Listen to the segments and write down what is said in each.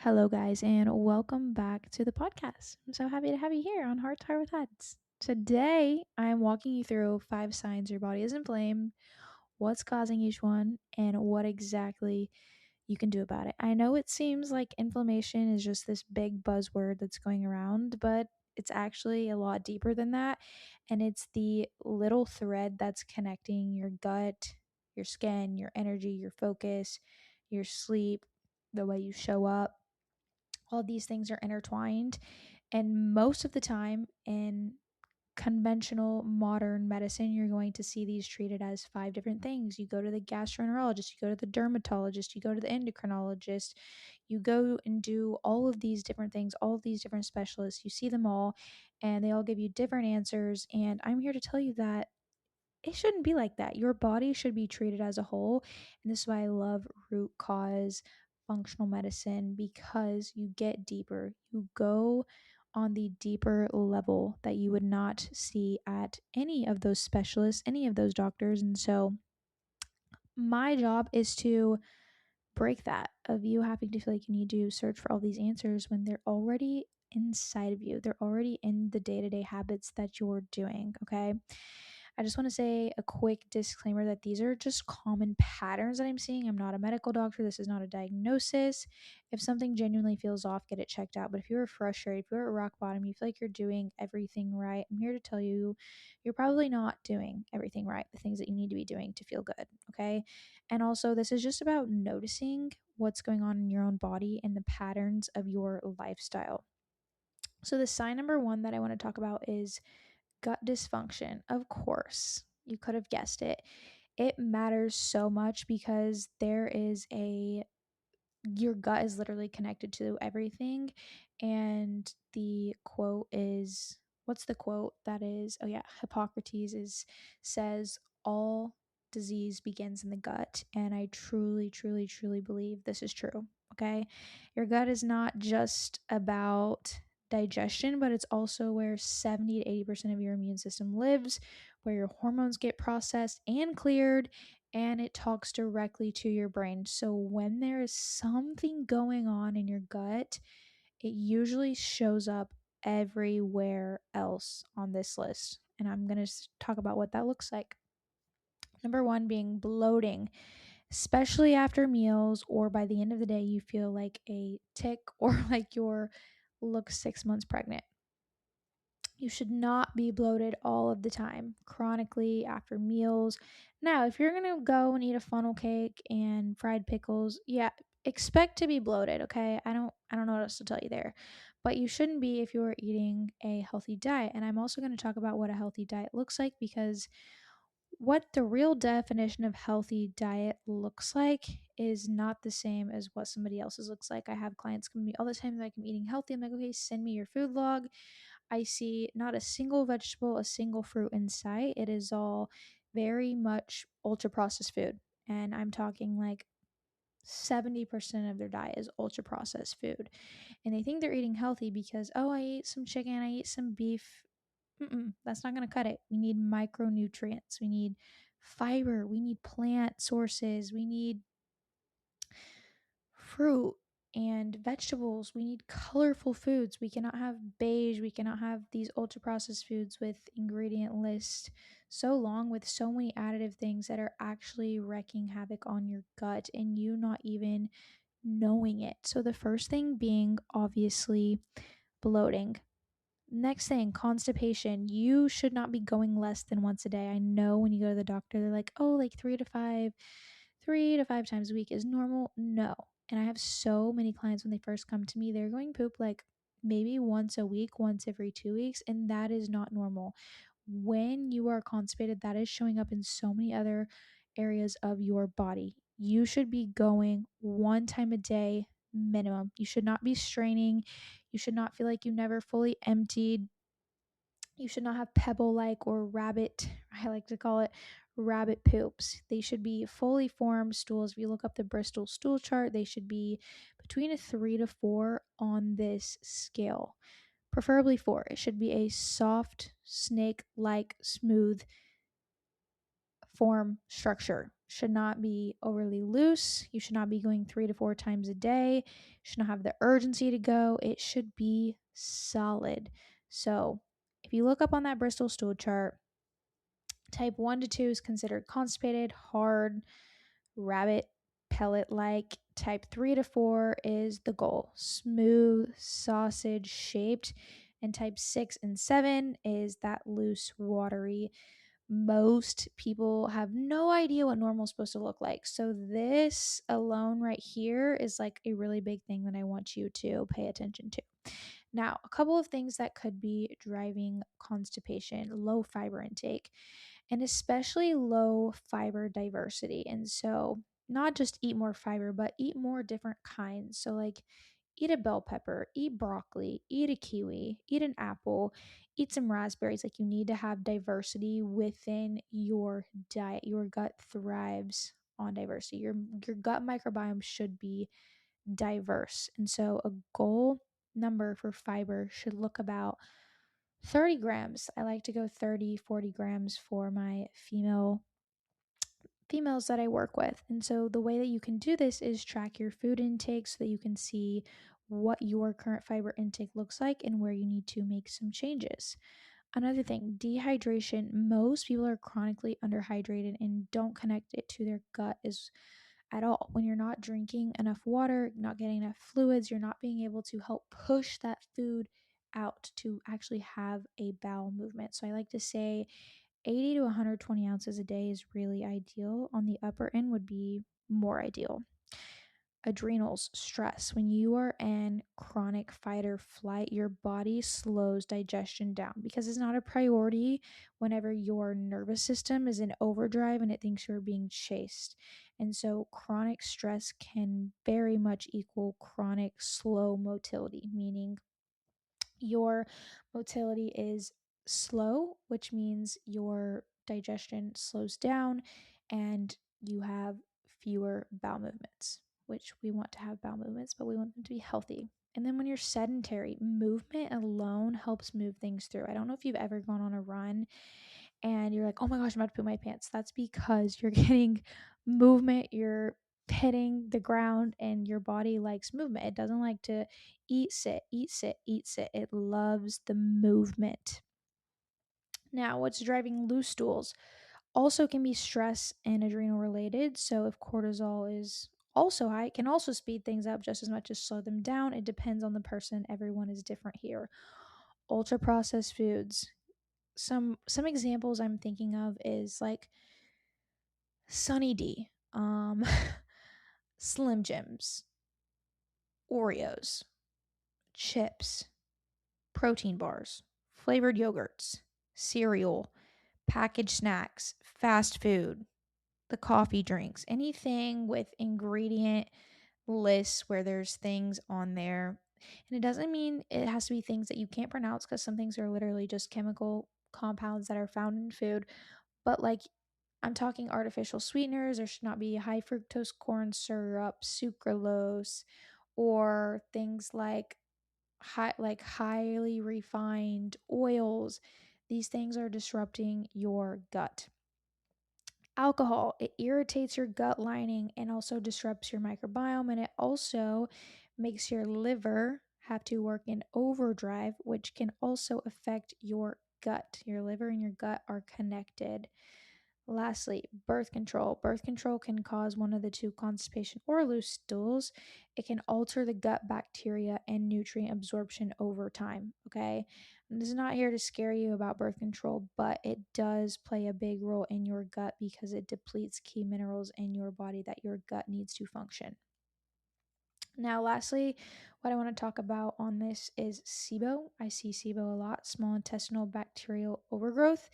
Hello, guys, and welcome back to the podcast. I'm so happy to have you here on Heart to Heart with Heads. Today, I am walking you through 5 signs your body is inflamed, what's causing each one, and what exactly you can do about it. I know it seems like inflammation is just this big buzzword that's going around, but it's actually a lot deeper than that. And it's the little thread that's connecting your gut, your skin, your energy, your focus, your sleep, the way you show up. All these things are intertwined. And most of the time in conventional modern medicine, you're going to see these treated as 5 different things. You go to the gastroenterologist, you go to the dermatologist, you go to the endocrinologist, you go and do all of these different things, all of these different specialists. You see them all, and they all give you different answers. And I'm here to tell you that it shouldn't be like that. Your body should be treated as a whole. And this is why I love root cause functional medicine, because you get deeper. You go on the deeper level that you would not see at any of those specialists, any of those doctors. And so my job is to break that of you having to feel like you need to search for all these answers when they're already inside of you. They're already in the day to day habits that you're doing. Okay. I just want to say a quick disclaimer that these are just common patterns that I'm seeing. I'm not a medical doctor. This is not a diagnosis. If something genuinely feels off, get it checked out. But if you're frustrated, if you're at rock bottom, you feel like you're doing everything right, I'm here to tell you you're probably not doing everything right, the things that you need to be doing to feel good. Okay. And also, this is just about noticing what's going on in your own body and the patterns of your lifestyle. So, the sign number one that I want to talk about is gut dysfunction. Of course, you could have guessed it. It matters so much because your gut is literally connected to everything. And the quote is, what's the quote that is? Oh yeah, Hippocrates says all disease begins in the gut, and I truly truly truly believe this is true. Okay, your gut is not just about digestion, but it's also where 70 to 80% of your immune system lives, where your hormones get processed and cleared, and it talks directly to your brain. So when there is something going on in your gut, it usually shows up everywhere else on this list. And I'm going to talk about what that looks like. Number one being bloating, especially after meals, or by the end of the day, you feel like a tick or like you're look 6 months pregnant. You should not be bloated all of the time, chronically after meals. Now, if you're going to go and eat a funnel cake and fried pickles, yeah, expect to be bloated, okay? I don't know what else to tell you there. But you shouldn't be if you're eating a healthy diet. And I'm also going to talk about what a healthy diet looks like, because what the real definition of healthy diet looks like is not the same as what somebody else's looks like. I have clients come to me all the time like, I'm eating healthy. I'm like, okay, send me your food log. I see not a single vegetable, a single fruit in sight. It is all very much ultra processed food. And I'm talking like 70% of their diet is ultra processed food. And they think they're eating healthy because, oh, I ate some chicken, I ate some beef. That's not going to cut it. We need micronutrients. We need fiber. We need plant sources. We need fruit and vegetables. We need colorful foods. We cannot have beige. We cannot have these ultra processed foods with ingredient lists so long with so many additive things that are actually wreaking havoc on your gut and you not even knowing it. So the first thing being obviously bloating. Next thing, constipation. You should not be going less than once a day. I know when you go to the doctor, they're like, oh, like 3 to 5 times a week is normal. No. And I have so many clients when they first come to me, they're going poop like maybe once a week, once every 2 weeks, and that is not normal. When you are constipated, that is showing up in so many other areas of your body. You should be going 1 time a day minimum. You should not be straining. You should not feel like you never fully emptied. You should not have pebble like or rabbit, I like to call it rabbit poops. They should be fully formed stools. If you look up the Bristol stool chart, they should be between a 3 to 4 on this scale. Preferably 4. It should be a soft, snake like, smooth form structure. should not be overly loose. You should not be going 3 to 4 times a day. You should not have the urgency to go. It should be solid. So if you look up on that Bristol stool chart, type 1 to 2 is considered constipated, hard, rabbit pellet like. Type 3 to 4 is the goal, smooth, sausage shaped. And type 6 and 7 is that loose, watery. Most people have no idea what normal is supposed to look like. So, this alone right here is like a really big thing that I want you to pay attention to. Now, a couple of things that could be driving constipation: low fiber intake, and especially low fiber diversity. And so, not just eat more fiber, but eat more different kinds. So, like, eat a bell pepper, eat broccoli, eat a kiwi, eat an apple, eat some raspberries. Like, you need to have diversity within your diet. Your gut thrives on diversity. Your gut microbiome should be diverse. And so, a goal number for fiber should look about 30 grams. I like to go 30, 40 grams for my females that I work with. And so the way that you can do this is track your food intake so that you can see what your current fiber intake looks like and where you need to make some changes. Another thing, dehydration. Most people are chronically underhydrated and don't connect it to their gut is at all. When you're not drinking enough water, not getting enough fluids, you're not being able to help push that food out to actually have a bowel movement. So I like to say 80 to 120 ounces a day is really ideal. On the upper end would be more ideal. Adrenals, stress. When you are in chronic fight or flight, your body slows digestion down because it's not a priority whenever your nervous system is in overdrive and it thinks you're being chased. And so chronic stress can very much equal chronic slow motility, meaning your motility is slow, which means your digestion slows down and you have fewer bowel movements, which we want to have bowel movements, but we want them to be healthy. And then when you're sedentary, movement alone helps move things through. I don't know if you've ever gone on a run and you're like, oh my gosh, I'm about to poop my pants. That's because you're getting movement, you're hitting the ground, and your body likes movement. It doesn't like to eat, sit, eat, sit, eat, sit. It loves the movement. Now, what's driving loose stools also can be stress and adrenal related. So, if cortisol is also high, it can also speed things up just as much as slow them down. It depends on the person. Everyone is different here. Ultra processed foods. Some examples I'm thinking of is like Sunny D, Slim Jims, Oreos, chips, protein bars, flavored yogurts, cereal, packaged snacks, fast food, the coffee drinks, anything with ingredient lists where there's things on there. And it doesn't mean it has to be things that you can't pronounce because some things are literally just chemical compounds that are found in food. But like I'm talking artificial sweeteners. There should not be high fructose corn syrup, sucralose, or things like highly refined oils. These things are disrupting your gut. Alcohol, it irritates your gut lining and also disrupts your microbiome, and it also makes your liver have to work in overdrive, which can also affect your gut. Your liver and your gut are connected. Lastly, birth control. Birth control can cause one of the two, constipation or loose stools. It can alter the gut bacteria and nutrient absorption over time. Okay. And this is not here to scare you about birth control, but it does play a big role in your gut because it depletes key minerals in your body that your gut needs to function. Now, lastly, what I want to talk about on this is SIBO. I see SIBO a lot, small intestinal bacterial overgrowth.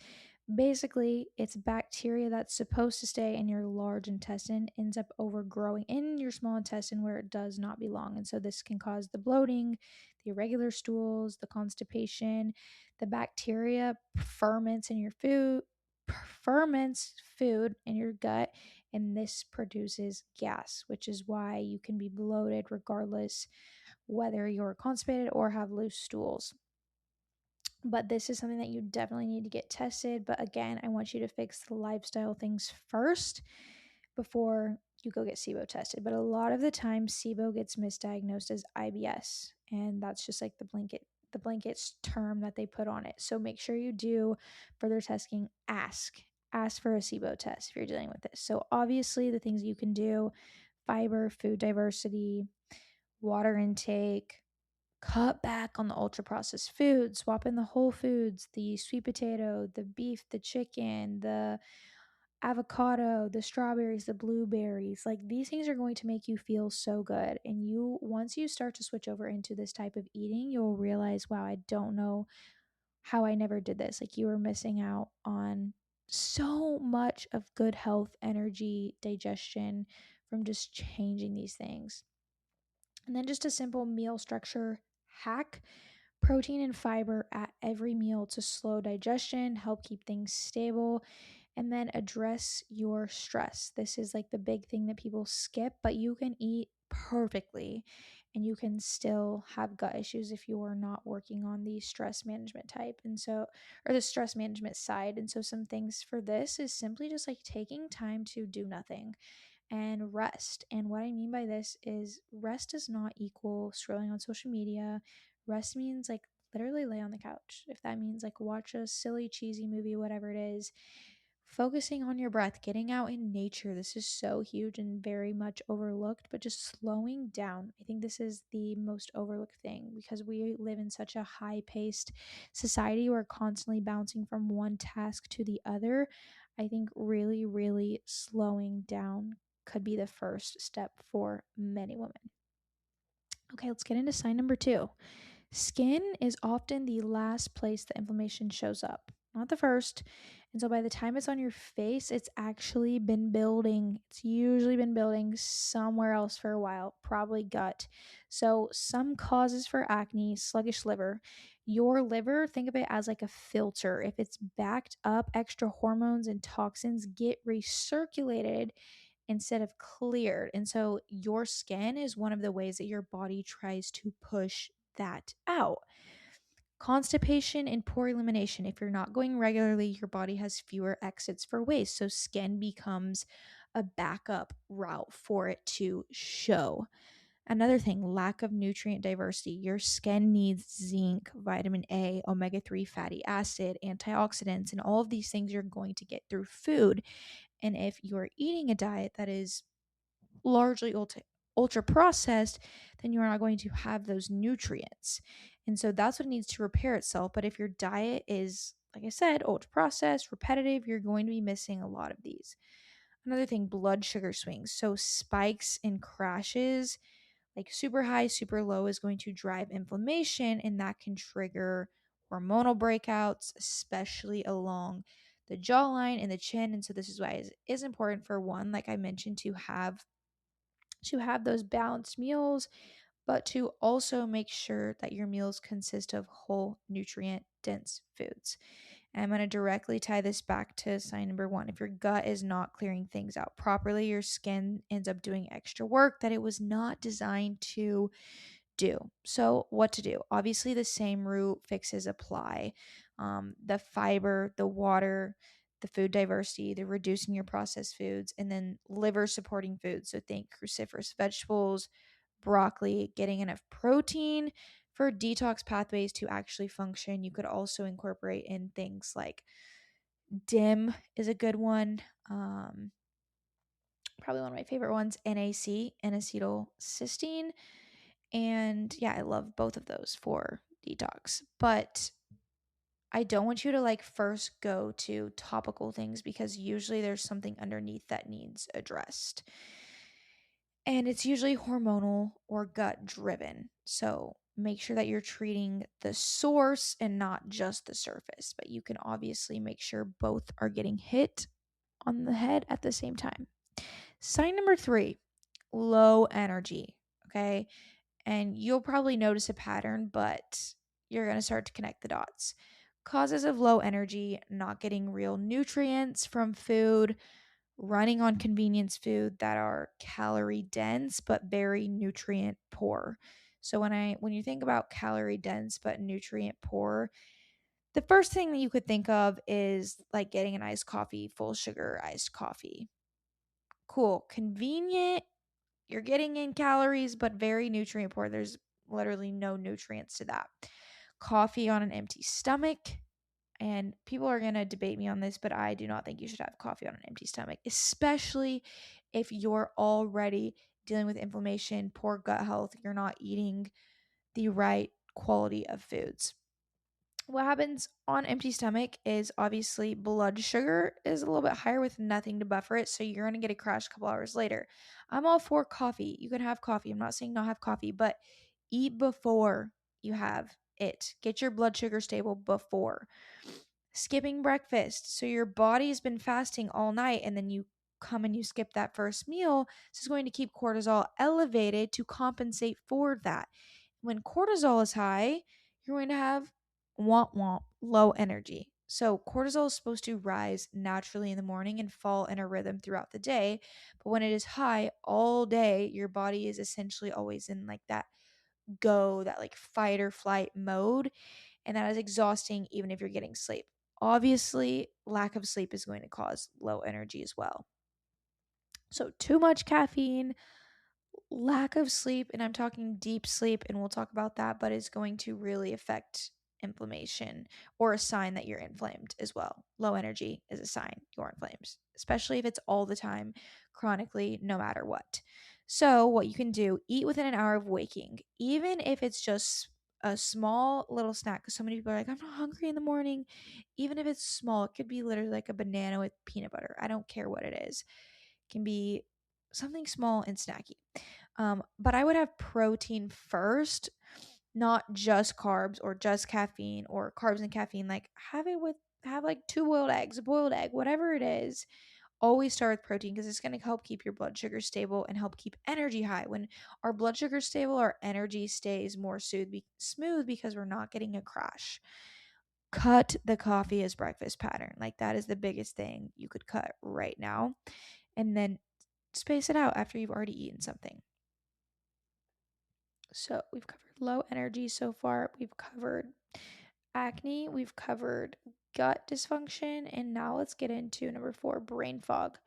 Basically, it's bacteria that's supposed to stay in your large intestine ends up overgrowing in your small intestine where it does not belong. And so this can cause the bloating, the irregular stools, the constipation. The bacteria ferments in your food, ferments food in your gut, and this produces gas, which is why you can be bloated regardless whether you're constipated or have loose stools. But this is something that you definitely need to get tested. But again, I want you to fix the lifestyle things first before you go get SIBO tested. But a lot of the time, SIBO gets misdiagnosed as IBS, and that's just like the blanket term that they put on it. So make sure you do further testing. Ask for a SIBO test if you're dealing with this. So obviously, the things you can do: fiber, food diversity, water intake. Cut back on the ultra processed foods, swap in the whole foods, the sweet potato, the beef, the chicken, the avocado, the strawberries, the blueberries. Like, these things are going to make you feel so good. And once you start to switch over into this type of eating, you'll realize, wow, I don't know how I never did this. Like, you were missing out on so much of good health, energy, digestion from just changing these things. And then just a simple meal structure hack: protein and fiber at every meal to slow digestion, help keep things stable, and then address your stress. This is like the big thing that people skip, but you can eat perfectly and you can still have gut issues if you are not working on the stress management type. And so, or the stress management side. And so, some things for this is simply just like taking time to do nothing and rest. And what I mean by this is rest does not equal scrolling on social media. Rest means like literally lay on the couch. If that means like watch a silly, cheesy movie, whatever it is, focusing on your breath, getting out in nature. This is so huge and very much overlooked, but just slowing down. I think this is the most overlooked thing because we live in such a high paced society. We're constantly bouncing from one task to the other. I think really, really slowing down could be the first step for many women. Okay, let's get into sign number 2. Skin is often the last place the inflammation shows up, not the first. And so by the time it's on your face, it's actually been building. It's usually been building somewhere else for a while, probably gut. So, some causes for acne: sluggish liver. Your liver, think of it as like a filter. If it's backed up, extra hormones and toxins get recirculated instead of cleared. And so your skin is one of the ways that your body tries to push that out. Constipation and poor elimination. If you're not going regularly, your body has fewer exits for waste. So skin becomes a backup route for it to show. Another thing, lack of nutrient diversity. Your skin needs zinc, vitamin A, omega 3 fatty acid, antioxidants, and all of these things you're going to get through food. And if you're eating a diet that is largely ultra processed, then you're not going to have those nutrients. And so that's what needs to repair itself. But if your diet is, like I said, ultra processed, repetitive, you're going to be missing a lot of these. Another thing, blood sugar swings. So spikes and crashes, like super high, super low, is going to drive inflammation, and that can trigger hormonal breakouts, especially along the jawline and the chin. And so this is why it is important for one, like I mentioned, to have those balanced meals, but to also make sure that your meals consist of whole, nutrient dense foods. And I'm going to directly tie this back to sign number 1. If your gut is not clearing things out properly, your skin ends up doing extra work that it was not designed to do. So, what to do? Obviously, the same root fixes apply. The fiber, the water, the food diversity, the reducing your processed foods, and then liver supporting foods. So, think cruciferous vegetables, broccoli, getting enough protein for detox pathways to actually function. You could also incorporate in things like DIM is a good one. Probably one of my favorite ones, NAC, N-acetylcysteine. And yeah, I love both of those for detox. But I don't want you to like first go to topical things because usually there's something underneath that needs addressed. And it's usually hormonal or gut driven. So make sure that you're treating the source and not just the surface. But you can obviously make sure both are getting hit on the head at the same time. Sign number 3, low energy. Okay. And you'll probably notice a pattern, but you're going to start to connect the dots. Causes of low energy: not getting real nutrients from food, running on convenience food that are calorie dense but very nutrient poor. So when you think about calorie dense but nutrient poor, the first thing that you could think of is like getting an iced coffee, full sugar iced coffee. Cool. Convenient. You're getting in calories, but very nutrient poor. There's literally no nutrients to that. Coffee on an empty stomach. And people are going to debate me on this, but I do not think you should have coffee on an empty stomach, especially if you're already dealing with inflammation, poor gut health, you're not eating the right quality of foods. What happens on empty stomach is obviously blood sugar is a little bit higher with nothing to buffer it, so you're going to get a crash a couple hours later. I'm all for coffee. You can have coffee. I'm not saying not have coffee, but eat before you have it. Get your blood sugar stable before. Skipping breakfast. So your body's been fasting all night and then you come and you skip that first meal. This is going to keep cortisol elevated to compensate for that. When cortisol is high, you're going to have low energy. So cortisol is supposed to rise naturally in the morning and fall in a rhythm throughout the day. But when it is high all day, your body is essentially always in like that that like fight or flight mode. And that is exhausting even if you're getting sleep. Obviously, lack of sleep is going to cause low energy as well. So, too much caffeine, lack of sleep, and I'm talking deep sleep, and we'll talk about that, but it's going to really affect inflammation or a sign that you're inflamed as well. Low energy is a sign you're inflamed, especially if it's all the time, chronically, no matter what. So, what you can do, eat within an hour of waking, even if it's just a small little snack, because so many people are like, I'm not hungry in the morning. Even if it's small, it could be literally like a banana with peanut butter. I don't care what it is. It can be something small and snacky. But I would have protein first, not just carbs or just caffeine or carbs and caffeine. Like have like two boiled eggs, a boiled egg, whatever it is. Always start with protein because it's going to help keep your blood sugar stable and help keep energy high. When our blood sugar stable, our energy stays more smooth because we're not getting a crash. Cut the coffee as breakfast pattern. Like that is the biggest thing you could cut right now. And then space it out after you've already eaten something. So we've covered low energy so far. We've covered acne. We've covered gut dysfunction. And now let's get into number 4, brain fog.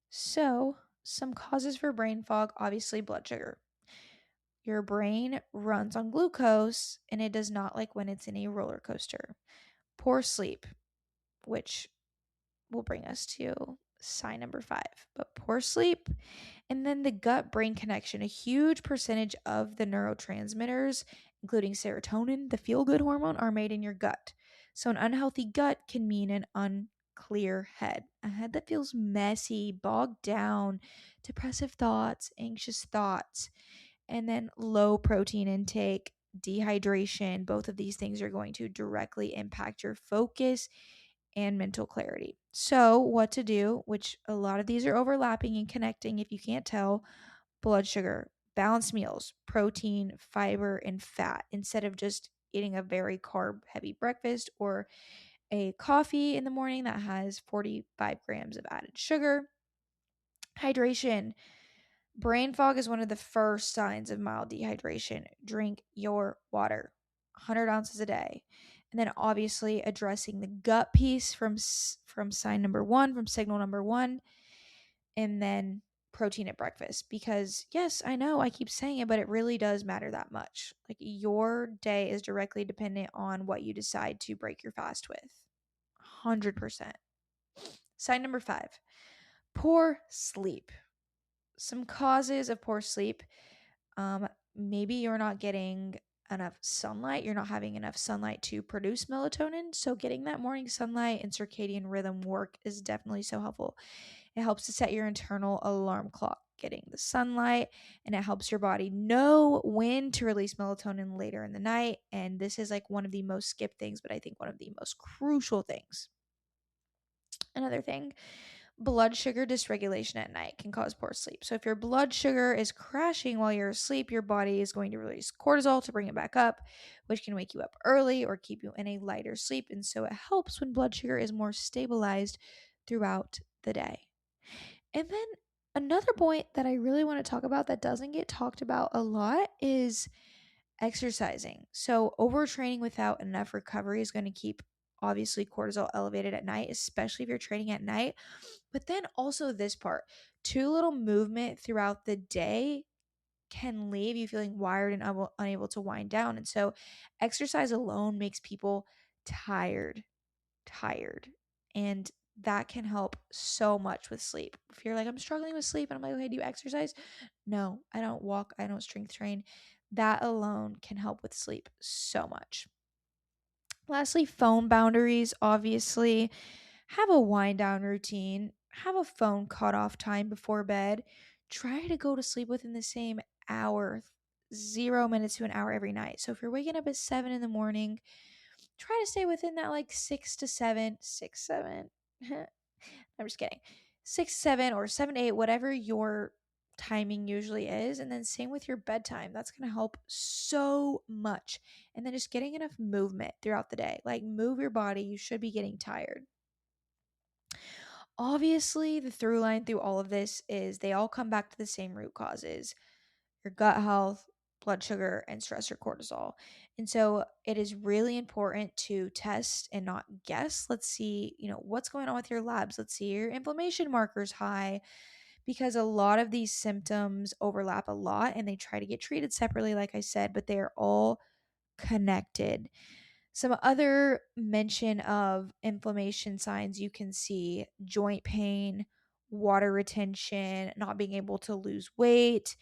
So, some causes for brain fog, obviously blood sugar. Your brain runs on glucose and it does not like when it's in a roller coaster. Poor sleep, which will bring us to sign number 5. But poor sleep and then the gut brain connection. A huge percentage of the neurotransmitters, including serotonin, the feel good hormone, are made in your gut. So, an unhealthy gut can mean an unclear head, a head that feels messy, bogged down, depressive thoughts, anxious thoughts, and then low protein intake, dehydration. Both of these things are going to directly impact your focus and mental clarity. So, what to do, which a lot of these are overlapping and connecting if you can't tell: blood sugar, balanced meals, protein, fiber, and fat, instead of just eating a very carb heavy breakfast or a coffee in the morning that has 45 grams of added sugar. Hydration. Brain fog is one of the first signs of mild dehydration. Drink your water, 100 ounces a day. And then obviously addressing the gut piece from sign number 1, from signal number 1, and then protein at breakfast. Because yes, I know I keep saying it, but it really does matter that much. Like your day is directly dependent on what you decide to break your fast with. 100%. Sign number 5, poor sleep. Some causes of poor sleep. Maybe you're not getting enough sunlight. You're not having enough sunlight to produce melatonin. So getting that morning sunlight and circadian rhythm work is definitely so helpful. It helps to set your internal alarm clock, getting the sunlight, and it helps your body know when to release melatonin later in the night. And this is like one of the most skipped things, but I think one of the most crucial things. Another thing, blood sugar dysregulation at night can cause poor sleep. So if your blood sugar is crashing while you're asleep, your body is going to release cortisol to bring it back up, which can wake you up early or keep you in a lighter sleep. And so it helps when blood sugar is more stabilized throughout the day. And then another point that I really want to talk about that doesn't get talked about a lot is exercising. So overtraining without enough recovery is going to keep obviously cortisol elevated at night, especially if you're training at night. But then also this part, too little movement throughout the day can leave you feeling wired and unable to wind down. And so exercise alone makes people tired. And that can help so much with sleep. If you're like, I'm struggling with sleep, and I'm like, okay, do you exercise? No, I don't walk, I don't strength train. That alone can help with sleep so much. Lastly, phone boundaries. Obviously, have a wind down routine, have a phone cutoff time before bed. Try to go to sleep within the same hour, 0 minutes to an hour every night. So if you're waking up at 7 in the morning, try to stay within that like 6 to 7. I'm just kidding. 6 7 or 7 8, whatever your timing usually is. And then same with your bedtime. That's going to help so much. And then just getting enough movement throughout the day. Like move your body. You should be getting tired. Obviously, the through line through all of this is they all come back to the same root causes: your gut health, blood sugar, and stress or cortisol. And so it is really important to test and not guess. Let's see, what's going on with your labs. Let's see your inflammation markers high, because a lot of these symptoms overlap a lot and they try to get treated separately, like I said, but they are all connected. Some other mention of inflammation signs you can see: joint pain, water retention, not being able to lose weight.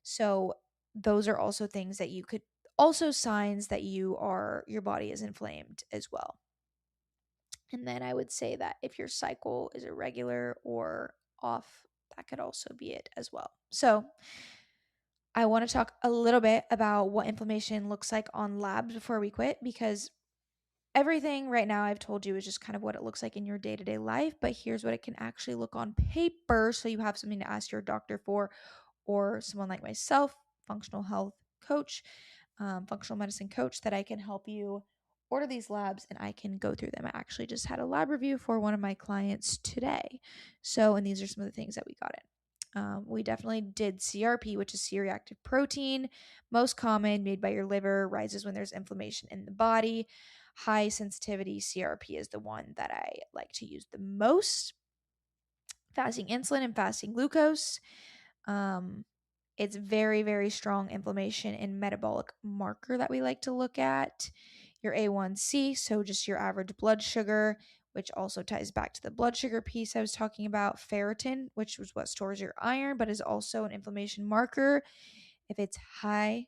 So those are also things that you could also signs that your body is inflamed as well. And then I would say that if your cycle is irregular or off, that could also be it as well. So I want to talk a little bit about what inflammation looks like on labs before we quit, because everything right now I've told you is just kind of what it looks like in your day-to-day life, but here's what it can actually look on paper, so you have something to ask your doctor for, or someone like myself, functional health coach, functional medicine coach, that I can help you order these labs and I can go through them. I actually just had a lab review for one of my clients today. So, and these are some of the things that we got in. We definitely did CRP, which is C-reactive protein, most common, made by your liver, rises when there's inflammation in the body. High sensitivity CRP is the one that I like to use the most. Fasting insulin and fasting glucose. It's very, very strong inflammation and metabolic marker that we like to look at. Your A1C, so just your average blood sugar, which also ties back to the blood sugar piece I was talking about. Ferritin, which was what stores your iron, but is also an inflammation marker. If it's high,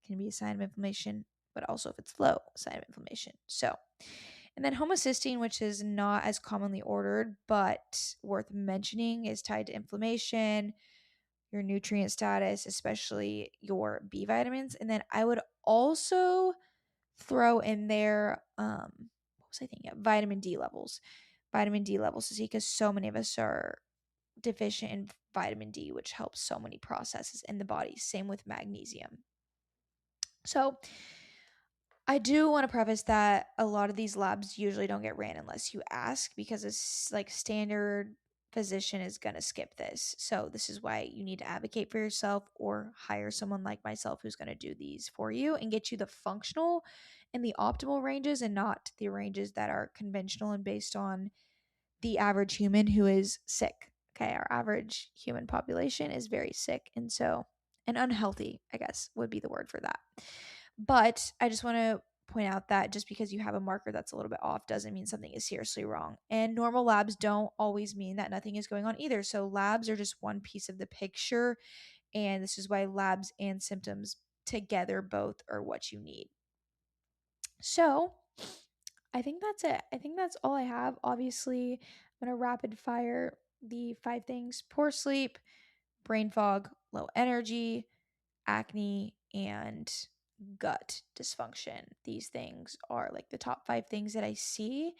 it can be a sign of inflammation, but also if it's low, a sign of inflammation. So, and then homocysteine, which is not as commonly ordered, but worth mentioning, is tied to inflammation, your nutrient status, especially your B vitamins. And then I would also throw in there, what was I thinking of? Vitamin D levels. Vitamin D levels to see, because so many of us are deficient in vitamin D, which helps so many processes in the body. Same with magnesium. So I do want to preface that a lot of these labs usually don't get ran unless you ask, because it's like standard physician is going to skip this. So this is why you need to advocate for yourself or hire someone like myself who's going to do these for you and get you the functional and the optimal ranges, and not the ranges that are conventional and based on the average human who is sick. Okay, our average human population is very sick, and unhealthy, I guess would be the word for that. But I just want to point out that just because you have a marker that's a little bit off doesn't mean something is seriously wrong. And normal labs don't always mean that nothing is going on either. So labs are just one piece of the picture, and this is why labs and symptoms together both are what you need. So I think that's it. I think that's all I have. Obviously, I'm going to rapid fire the 5 things: poor sleep, brain fog, low energy, acne, and gut dysfunction. These things are like the top 5 things that I see.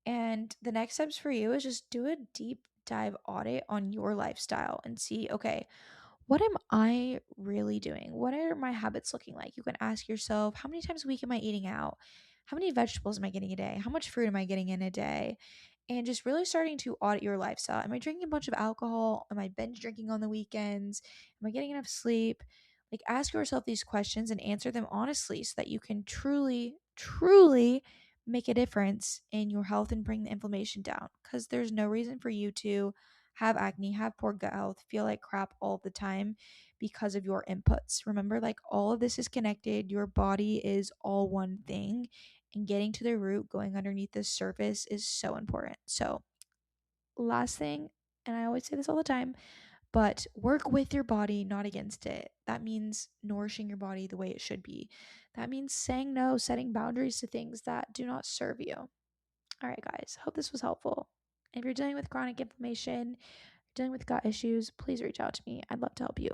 And the next steps for you is just do a deep dive audit on your lifestyle and see, okay, what am I really doing? What are my habits looking like? You can ask yourself, how many times a week am I eating out? How many vegetables am I getting a day? How much fruit am I getting in a day? And just really starting to audit your lifestyle. Am I drinking a bunch of alcohol? Am I binge drinking on the weekends? Am I getting enough sleep? Like, ask yourself these questions and answer them honestly so that you can truly, truly make a difference in your health and bring the inflammation down, because there's no reason for you to have acne, have poor gut health, feel like crap all the time because of your inputs. Remember, like, all of this is connected. Your body is all one thing, and getting to the root, going underneath the surface is so important. So, last thing, and I always say this all the time, but work with your body, not against it. That means nourishing your body the way it should be. That means saying no, setting boundaries to things that do not serve you. All right, guys, hope this was helpful. If you're dealing with chronic inflammation, dealing with gut issues, please reach out to me. I'd love to help you.